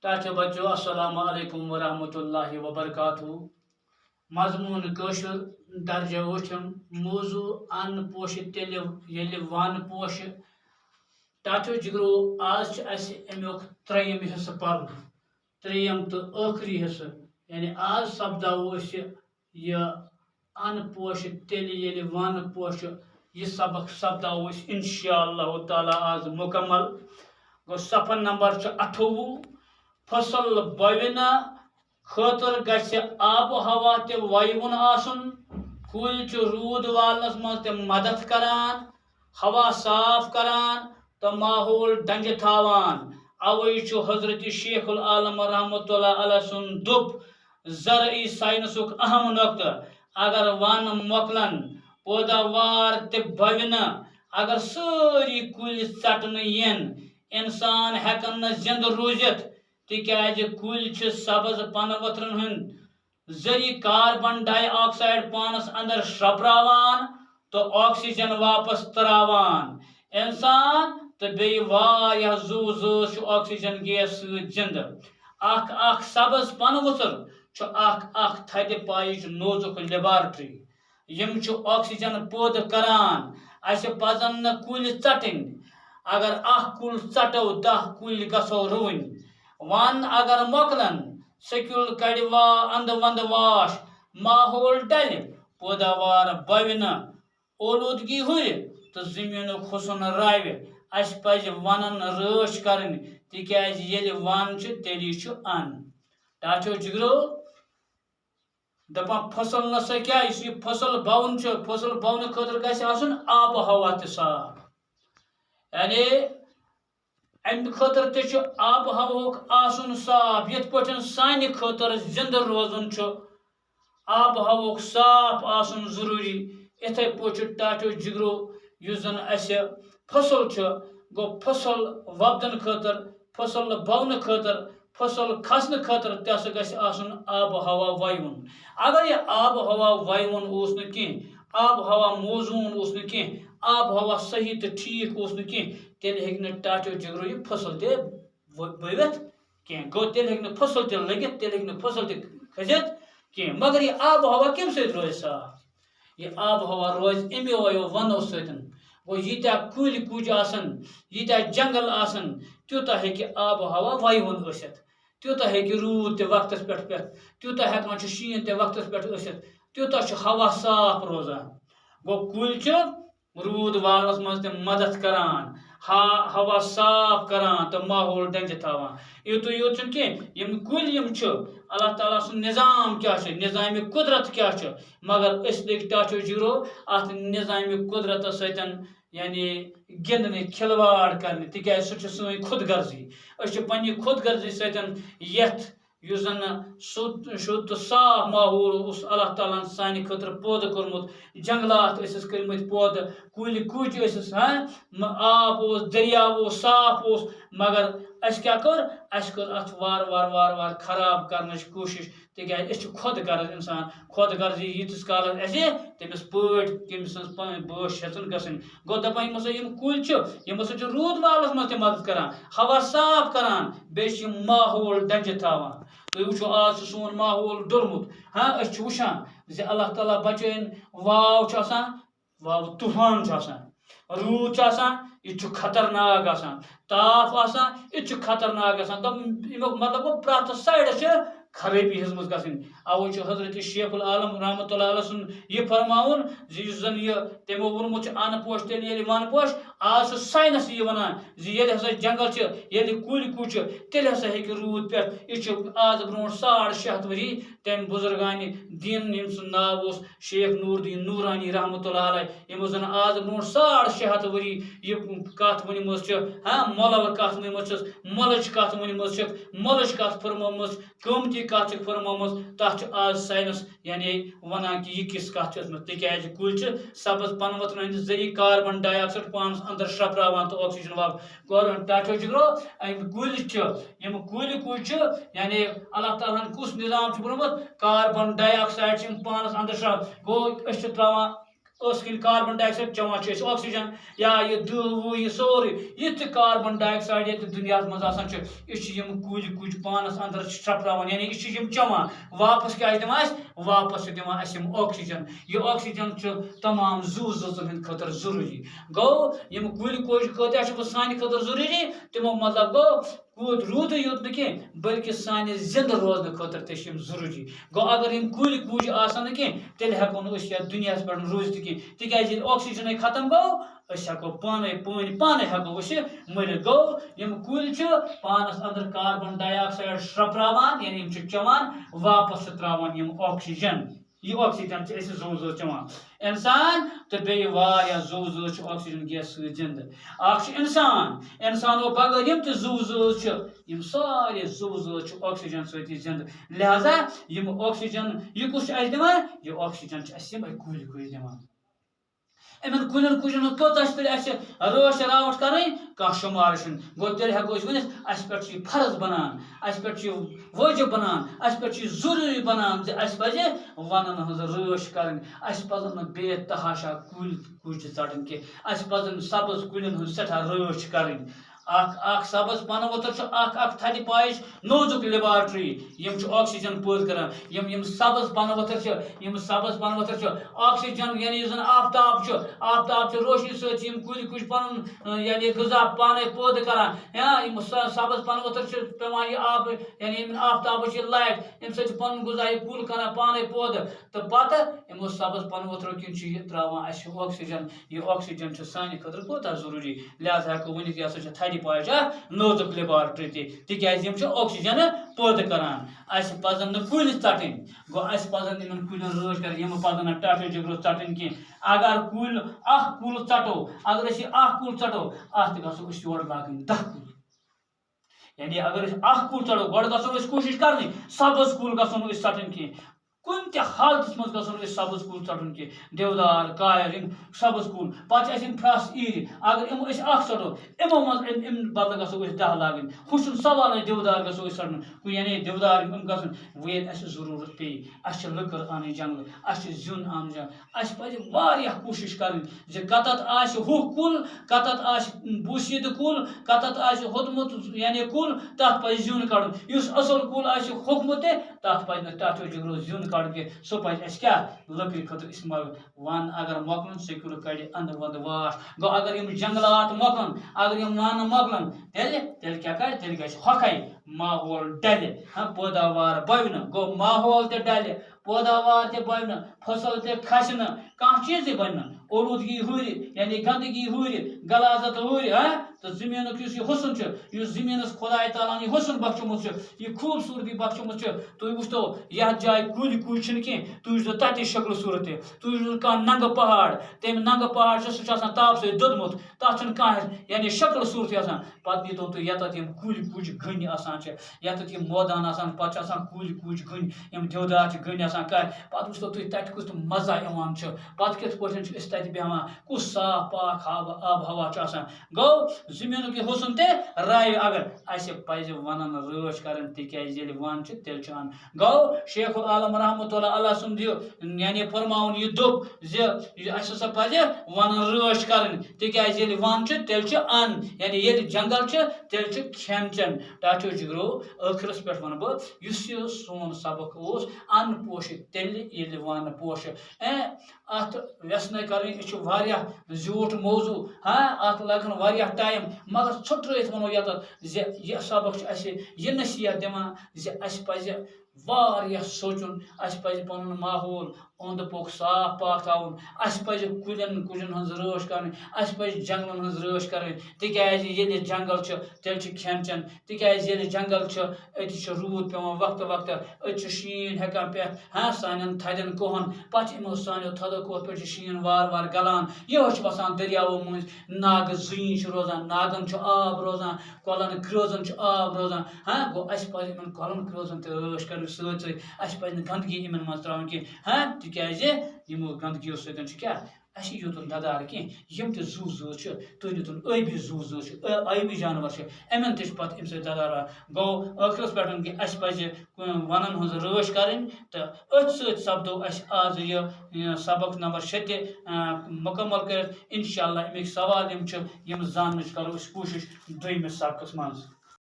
ٹاچو بچو السلام علیکم ورحمۃ اللہ وبرکاتہ مضمون کشر درجہ وچھم موضوع ان پوش تیل یل ون پوش ٹاچو جگرو آج امیک تریم حصہ پڑھ تریم تو آخری حصہ یعنی آج سپداو یہ ان پوش تیل یل ون پوش یہ سبق سپداو انشاءاللہ تعالی آج مکمل گو صفحہ نمبر 28 فصل بونا خاطر گژھِ آب و ہوا تہِ ویوُن آسُن کُلۍ چھِ روٗد والنس منٛز تہِ مدد کران ہوا صاف کران تہٕ ماحول ڈنجہِ تھاوان اوے چھُ حضرت شیخ العالم رحمۃ اللہ علیہ سُنٛد دوٚپ زرعی سائنسُک اہم نۄقطہٕ اگر ون مۄکلن پٲداوار تہِ بوِ نہٕ اگر سٲری کُلۍ ژٹنہٕ یِن انسان ہٮ۪کن نہٕ زِندٕ روٗزِتھ تِکیٛازِ کُلۍ چھِ سبز پنہٕ ؤتھرن ہٕنٛدۍ ذٔریعہٕ کاربن ڈائی آکسائڈ پانس اندر شرٛپراوان تہٕ آکسیجن واپس تراوان انسان تہٕ بیٚیہِ واریاہ زُو زٲژ چھُ آکسیجن گیس سۭتۍ زِندٕ اکھ سبز پنہٕ ؤتھر چھُ اکھ تھدِ پایِچ نوزُک لیبارٹری یِم چھِ آکسیجن پٲدٕ کران اَسہِ پزن نہٕ کُلۍ ژٹٕنۍ اگر اکھ کُل ژٹو 10 کُلۍ گژھو رُوٕنۍ ون اگر مۄکلن سکیُل کڑِ اندٕ ونٛدٕ واش ماحول ڈلہِ پٲداوار بوِ نہٕ اولوٗدگی ہُرِ تہٕ زٔمیٖنُک حُسن راوِ اَسہِ پزِ ونن رٲچھ کرٕنۍ تِکیٛازِ ییٚلہِ ون چھُ تیٚلی چھُ ان ٹاچو جگرو دپان فصل نسا کیٛاہ یُس یہِ فصل بوُن چھُ فصل بونہٕ خٲطرٕ گژھِ آسُن آب و ہوا تہِ صاف یعنی امہِ خٲطرٕ تہِ چھُ آب و ہوہُک آسُن صاف یِتھ پٲٹھۍ سانہِ خٲطرٕ زِندٕ روزُن چھُ آب و ہوہُک صاف آسُن ضروٗری یِتھَے پٲٹھۍ چھُ ٹاٹو جگرو یُس زن اَسہِ فصل چھُ گوٚو فصل وۄپدن خٲطرٕ فصل بونہٕ خٲطرٕ فصل کھسنہٕ خٲطرٕ تہِ ہسا گژھِ آسُن آب و ہوا ویوُن اگر یہِ آب و ہوا ویوُن اوس نہٕ کینٛہہ آب و ہوا موزوٗن اوس نہٕ کینٛہہ آب و ہوا صحیح تہٕ ٹھیٖک اوس نہٕ کینٛہہ تیٚلہِ ہیٚکہِ نہٕ ٹاٹو جگرو یہِ فصل تہِ بٔوِتھ کینٛہہ گوٚو تیٚلہِ ہیٚکہِ نہٕ فصل تہِ لٔگِتھ تیٚلہِ ہیٚکہِ نہٕ فصل تہِ کھٔسِتھ کینٛہہ مگر یہِ آب و ہوا کمہِ سۭتۍ روزِ صاف یہِ آب و ہوا روزِ اَمیو وَنو سۭتۍ گوٚو ییٖتیٛاہ کُلۍ کُجۍ آسن ییٖتیٛاہ جنگل آسن تیوٗتاہ ہیٚکہِ آب و ہوا ویوُن ٲسِتھ تیوٗتاہ ہیٚکہِ روٗد تہِ وقتس پٮ۪ٹھ پٮ۪تھ تیوٗتاہ ہٮ۪کان چھُ شیٖن تہِ وقتس پٮ۪ٹھ ٲسِتھ تیوٗتاہ چھُ ہوا صاف روزان گوٚو کُلۍ چھِ روٗد والنس منٛز تہِ مدد کران ہوا صاف کران تہٕ ماحول ڈنجہِ تھاوان یُتُے یوت چھُنہٕ کینٛہہ یِم کُلۍ یِم چھِ اللہ تعالیٰ سُنٛد نظام کیٛاہ چھُ نظامِ قُدرت کیٛاہ چھُ مگر أسۍ لٔگۍ ٹاچو جگرو اتھ نظامِ قُدرتس سۭتۍ یعنی گِنٛدنہِ کھلواڑ کرنہِ تِکیٛازِ سُہ چھُ سٲنۍ خود غرضی أسۍ چھِ پننہِ خود غرضی سۭتۍ یتھ یُس زن شُد تہٕ صاف ماحول اوس اللہ تعالیٰ ہن سانہِ خٲطرٕ پٲدٕ کوٚرمُت جنگلات ٲسِس کٔرمٕتۍ پٲدٕ کُلۍ کُجۍ ٲسِس آب اوس دٔریاو اوس صاف اوس مگر اَسہِ کیٛاہ کٔر اَسہِ کٔر اَتھ وارٕ وارٕ خراب کرنٕچ کوٗشش تِکیٛازِ أسۍ چھِ خود غرض اِنسان خود غرضی ییٖتِس کالس اَسہِ تٔمِس پٲٹھۍ تٔمۍ سٕنٛز پنٕنۍ بٲش ہیٚژٕن گژھٕنۍ گوٚو دپان یِم ہسا یِم کُلۍ چھِ یِم ہسا چھِ روٗد والنس منٛز تہِ مدد کران ہوا صاف کران بیٚیہِ چھِ یِم ماحول ڈنجہِ تھاوان تُہۍ وٕچھو آز چھُ سون ماحول ڈوٚلمُت أسۍ چھِ وٕچھان زِ اللہ تعالیٰ بچٲیِن واو چھُ آسان واو طوٗفان چھُ آسان روٗد چھُ آسان یہِ تہِ چھُ خطرناک آسان تاپھ آسان یہِ تہِ چھُ خطرناک آسان امیُک مطلب گوٚو پرٛٮ۪تھ سایڈس چھِ خرٲبی ہیٚژمٕژ گژھٕنۍ اوے چھُ حضرت شیخ العالم رحمۃ اللہ علیہ سُنٛد یہِ فرماوُن زِ یُس زن یہِ تِمو ووٚنمُت چھُ ان پوش تیٚلہِ ییٚلہِ ون پوش آز چھُ ساینس یہِ ونان زِ ییٚلہِ ہسا جنگل چھِ ییٚلہِ کُلۍ کُجۍ چھِ تیٚلہِ ہسا ہیٚکہِ روٗد پٮ۪تھ یہِ چھُ آز برونٛٹھ 650 ؤری تمہِ بُزرگانہِ دیٖن ییٚمہِ سُنٛد ناو اوس شیخ نوٗر الدیٖن نوٗرانی رحمۃ اللہ علیہ یِمو زن آز برونٛٹھ 650 ؤری یہِ کتھ ؤنمٕژ چھِ مۄلل کتھ ؤنمٕژ چھس مۄلٕچ کتھ ؤنمٕژ چھکھ مۄلٕچ کتھ پھٔرمٲومٕژ قۭمتی کتھ چھکھ پھٔرمٲومٕژ تتھ چھُ آز ساینس یعنی ونان کہِ یہِ کِژھ کتھ چھِ ٲسمٕژ تِکیٛازِ کُلۍ چھِ سبز پنہٕ ؤتھرن ہٕنٛدِ ذٔریعہٕ کاربن ڈائی آکسایڈ پانس اندر شرٛپراوان تہٕ آکسیجن واپس ٹاٹو جگرو یِم کُلۍ چھِ یِم کُلۍ کُجۍ چھِ یعنی اللہ تعالیٰ ہن کُس نظام چھُ بنومُت کاربن ڈائی آکسایڈ چھِ یِم پانس اندر گوٚو أسۍ چھِ تراوان کن کاربن ڈائی آکسائڈ چوان آکسیجن یا یہ دہ یہ سورے یہ کاربن ڈائی آکسائڈ یہ دنیا مز یہ کل پانس اندر شرپراوان یعنی یہ چوان واپس کیا دس واپس دم آکسیجن یہ آکسیجن تمام زو زن ہند خاطر ضروری گو یم کل کوش خاطر سانہ خاطر ضروری تمو مطلب گو رود یوت نا بلکہ سانہ زندہ روزن خاطر تہ ضروری گو اگر یم کل کوج آسان کی تیل ہیکو نت دنیا پہ روزت کی تاز آکسیجن ختم گو ہیکو پانے پانے ہیکو مرت گو یم کل پانس اندر کاربن ڈائی آکسائڈ شرپراوان یعنی چوان واپس تراوان یم آکسیجن یہ آکسیجن زو زو چوان انسان تو بیٚیہِ واریاہ زو زو آکسیجن گیس سۭتۍ زندہ اکھ انسان انسانو بغٲر یم تہِ زو زو یم سارے زو زو آکسیجن سۭتی زندہ لہذا یم آکسیجن یہ کس اَسہِ دِوان یہ آکسیجن اَسہِ یِمے کُلۍ دِوان امن کلین کجن کوتاہ تیل رٲچھ راوٹھ کریں کانٛہہ شمار گو تیل ہیکو ورنت اس پہ فرض بنان اس پہ واجب بنان اس پہ ضروری بنان اس پہ ونن ہز رٲچھ کریں اس پزن بے تحاشا کل کج ژٹن کی اس پزن سبز کلین ہز سٹھا رٲچھ کریں اخ سبز پن وتر تھدِ پایِچ نوزُک لیبارٹری یم آکسیجن پٲدٕ کران یم سبز پن وتر آکسیجن یعنی زن آفتاب روشنی سۭتۍ یم کُلۍ کُج پنُن یعنی غذا پانے پٲدٕ کران یم سبز پن وتر پیوان یہ آب یعنی یمن آفتابٕچ یہ لایٹ یم سۭتۍ پنُن غذا یہ کُل کران پانے پٲدٕ تہٕ پتہٕ یمو سبز پن وترو کِنۍ چھُ یہ تراوان اسہِ آکسیجن یہ آکسیجن چھُ سانہِ خٲطرٕ کوتاہ ضروٗری لہذا ہیکو ؤنِتھ یہ ہسا چھِ تھدِ پایِچ نوزُک لیبارٹری تہِ تِکیازِ یم چھِ آکسیجن پٲدٕ کران اسہِ پزن نہٕ کُلۍ ژٹٕنۍ گوٚو اسہِ پزن یمن کُلٮ۪ن رٲچھ کرٕنۍ یم پزن نہٕ ٹاٹھو جگرو ژٹٕنۍ کینٛہہ اگر اکھ کُل ژٹو اگر أسۍ یہِ اکھ کُل ژٹو اتھ گژھو أسۍ یورٕ لاگٕنۍ 10 کُلۍ یعنی اگر أسۍ اکھ کُل ژٹو گۄڈٕ گژھو أسۍ کوٗشِش کرٕنۍ سبز کُل گژھو نہٕ أسۍ ژٹٕنۍ کینٛہہ کُنہِ تہِ حالتس منٛز گژھو نہٕ أسۍ سبز کُل ژٹُن کینٛہہ دیودار کایر یم سبز کُل پتہٕ چھِ اَسہِ پھرٛس ایٖرِ اگر یِم أسۍ اکھ ژٹو یِمو منٛز امہِ بدلہٕ گژھو أسۍ 10 لاگٕنۍ ہُہ چھُنہٕ سوالٕے دیودار گژھو أسۍ ژٹُن یعنی دیودار یِم گژھن وۄنۍ ییٚلہِ اَسہِ ضروٗرت پیٚیہِ اَسہِ چھِ لٔکٕر اَنٕنۍ جنگلہٕ اَسہِ چھِ زیُن اَنُن جنگلہٕ اَسہِ پَزِ واریاہ کوٗشِش کَرٕنۍ زِ کَتَتھ آسہِ ہُہ کُل کَتَتھ آسہِ بوٗسیٖدٕ کُل کَتَتھ آسہِ ہوٚتمُت یعنی کُل تَتھ پَزِ زیُن کَڑُن یُس اَصٕل کُل آسہِ ہوٚکھمُت تہِ تَتھ پَزِ نہٕ ٹاٹھو جگرو زیُن کَڑُن کینٛہہ سُہ پَزِ اَسہِ کیٛاہ لٔکرِ خٲطرٕ اِستعمال وَن اگر مۄکلُن سیٚکیوٗل کَڑِ اَندٕ وَندٕ واٹھ گوٚو اگر یِم جنگلات مۄکلن اگر یِم وَنہٕ مۄکلن تیٚلہِ کیٛاہ کَرِ تیٚلہِ گژھِ ہۄکھَے ماحول ڈَلہِ پٲداوار بَوِ نہٕ گوٚو ماحول تہِ ڈَلہِ پٲداوار تہِ بَوِ نہٕ فصل تہِ کھسہِ نہٕ کانٛہہ چیٖزٕے بَنہِ نہٕ اولوٗدگی ہُرِ یعنی گنٛدگی ہُرِ غلازت ہُرِ تہٕ زٔمیٖنُک یُس یہِ حُسن چھُ یُس زٔمیٖنَس خۄداے تعالیٰ ہن یہِ حُسن بخچومُت چھُ یہِ خوٗبصوٗرتی بخچومُت چھُ تُہۍ وٕچھتو یتھ جایہِ کُلۍ کُج چھِنہٕ کینٛہہ تُہۍ وٕچھتو تَتِچ شکلہٕ صوٗرتہِ تُہۍ وٕچھتو کانٛہہ ننٛگہٕ پہاڑ تَمہِ ننٛگہٕ پہاڑ چھُ سُہ چھُ آسان تاپہٕ سۭتۍ دوٚدمُت تَتھ چھُنہٕ کانٛہہ یعنی شکلہٕ صوٗرتٕے آسان پتہٕ نیٖتو تُہۍ ییٚتٮ۪تھ یِم کُلۍ کُج گٔنۍ آسان چھِ ییٚتٮ۪تھ یِم مٲدان آسان پتہٕ چھِ آسان کُلۍ کُج گٔنۍ یِم دیودار چھِ گٔنۍ آسان کَرِ پتہٕ وٕچھتو تُہۍ تَتہِ کیُتھ مزٕ یِوان چھُ پتہٕ کِتھ پٲٹھۍ چھِ أسۍ تَتہِ بیٚہوان کُس صاف پاک آب ہوا چھُ آسان گوٚو زٔمیٖنُک یہِ حُسن تہِ رایہِ اگر اَسہِ پَزِ وَنن رٲچھ کَرٕنۍ تِکیازِ ییٚلہِ وَن چھِ تیٚلہِ چھُ اَن گوٚو شیخ العالم رحمتہ اللہ سُنٛد یہِ یعنی فرماوُن یہِ دوٚپ زِ اَسہِ ہسا پَزِ وَنن رٲچھ کَرٕنۍ تِکیازِ ییٚلہِ وَن چھِ تیٚلہِ چھُ اَن یعنی ییٚلہِ جنگل چھِ تیٚلہِ چھُ کھٮ۪ن چٮ۪ن ٹاٹھو جگرو ٲخرس پٮ۪ٹھ وَنہٕ بہٕ یُس یہِ سون سبق اوس اَن پوشہِ تیٚلہِ ییٚلہِ وَن پوشہِ اَتھ وٮ۪سنَے کَرٕنۍ یہِ چھُ واریاہ زیوٗٹھ موضوٗع اَتھ لَگن واریاہ ٹایم مگر ژھوٚٹرٲیِتھ وَنو ییٚتٮ۪تھ زِ یہِ سبق چھُ اَسہِ یہِ نصیحت دِوان زِ اَسہِ پَزِ واریاہ سونٛچُن اَسہِ پَزِ پَنُن ماحول اوٚنٛد پوٚکھ صاف پاک تھاوُن اَسہِ پَزِ کُلٮ۪ن کُجن ہٕنٛز رٲچھ کَرٕنۍ اَسہِ پَزِ جنگلن ہٕنٛز رٲچھ کَرٕنۍ تِکیازِ ییٚلہِ جنگل چھُ تیٚلہِ چھُ کھٮ۪ن چٮ۪ن تِکیازِ ییٚلہِ جنگل چھُ أتی چھُ روٗد پیٚوان وقتہٕ وقتہٕ أتی چھُ شیٖن ہٮ۪کان پٮ۪تھ سانٮ۪ن تھدٮ۪ن کوہن پتہٕ چھِ یِمو سانیو تھدو کوہو پٮ۪ٹھ چھُ شیٖن وارٕ وارٕ گلان یِہوے چھُ وسان دٔریاوو مٔنٛزۍ ناگہٕ زٔنۍ چھِ روزان ناگن چھُ آب روزان کۄلن کرٛوزن چھُ آب روزان گوٚو اَسہِ پَزِ یِمن کۄلن کرٛوزن تہِ رٲچھ کَرٕنۍ سۭتۍ سۭتۍ اَسہِ پَزِ نہٕ گنٛدگی یِمن منٛز ترٛاوٕنۍ کینٛہہ تِکیازِ یِمو گنٛدگیو سۭتۍ چھُ کیٛاہ اسی یوتن ددار کی یم تہ زو زو تھی دیتن ٲبی زو زو ٲبی جانور امن تہ پتہ امہ سۭتۍ ددار گو ٲخرس پٮ۪ٹھ کہ اَسہِ پَزِ ونن ہٕنٛز رٲچھ کَرٕنۍ تہٕ أتھۍ سۭتۍ سپدو اَسہِ آز یہِ سبق نمبر 6 تہِ مکمل کٔرِتھ انشاءاللہ امیُک سوال یِم چھِ یِم زاننٕچ کرو أسۍ کوٗشش دوٚیمِس سبقس منٛز